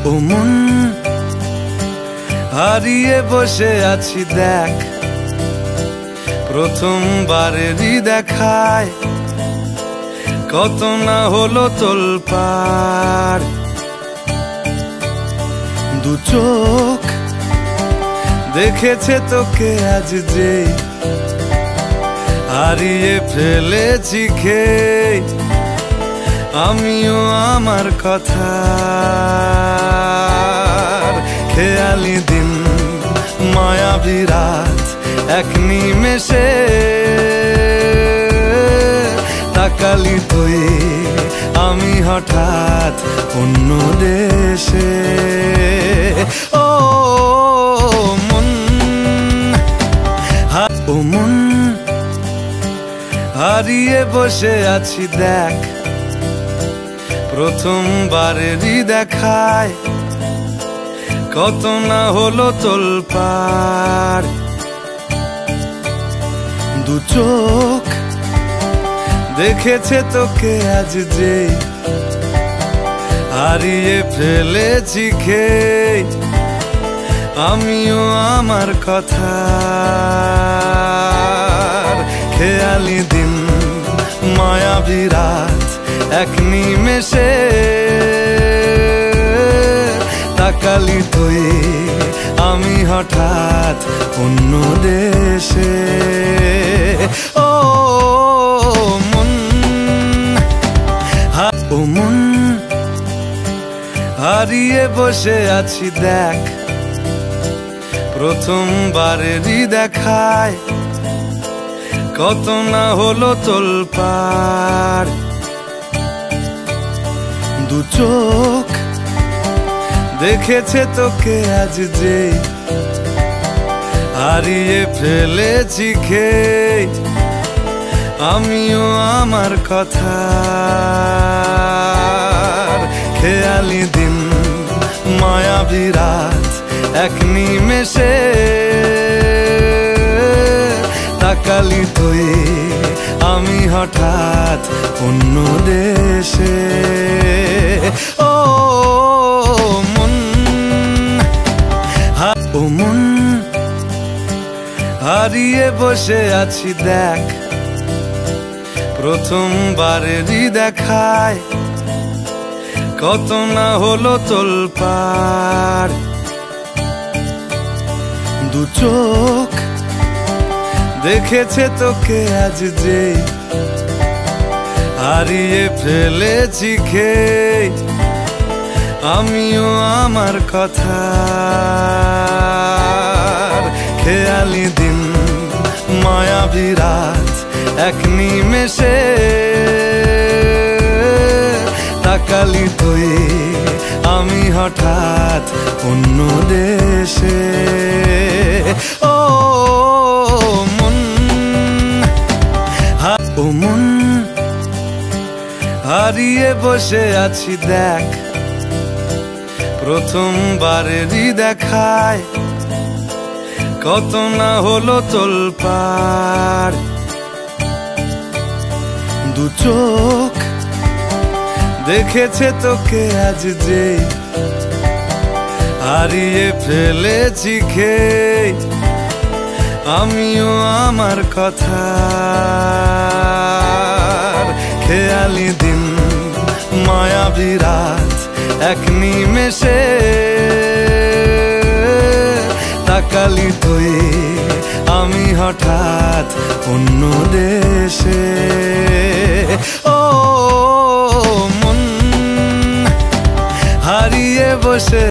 ও মন হারিয়ে বসে আছি দেখ, প্রথমবারেরই দেখায় কত না হলো তোলপাড়। দু চোখ দেখেছে তোকে আজ যে, হারিয়ে ফেলেছি খেয়ে আমিও আমার কথা। খেয়ালি দিন মায়াবী রাত এক নিমেষে, তাকালি তুই আমি হঠাৎ অন্য দেশে। ও মন ও মন হারিয়ে বসে আছি দেখ, প্রথমবারেরই দেখায় কত না হলো তোলপাড়। দু চোখ দেখেছে তোকে আজ যে, হারিয়ে ফেলেছি খেয়ে আমিও আমার কথা। খেয়ালি দিন মায়াবী রাত এক নিমেষে, তাকালি তুই আমি হঠাৎ অন্য দেশে। ও মন ও মন হারিয়ে বসে আছি দেখ, প্রথমবারেরই দেখায় কত না হলো তোলপাড়। দু চোখ দেখেছে তোকে আজ যে, হারিয়ে ফেলেছি খেয়ে আমিও আমার কথা। খেয়ালি দিন মায়াবী রাত এক নিমেষে, তাকালি তুই আমি হঠাৎ অন্য দেশে। ও মন ও মন হারিয়ে বসে আছি দেখ, প্রথমবারেরই দেখায় কত না হলো তোলপাড়। দু চোখ দেখেছে তোকে আজ যে, হারিয়ে ফেলেছি খেয়ে আমিও আমার কথা। খেয়ালি দিন মায়াবী রাত এক নিমেষে, তাকালি তুই আমি হঠাৎ অন্য দেশে। ও মন ও মন হারিয়ে বসে আছি দেখ, প্রথমবারেরই দেখায় কত না হলো তোলপাড়। দু চোখ দেখেছে তোকে আজ যে, হারিয়ে ফেলেছি খেয়ে আমিও আমার কথা। খেয়ালি দিন মায়াবী রাত এক নিমেষে, তাকালি তুই আমি হঠাৎ অন্য দেশে। ও মন হারিয়ে বসে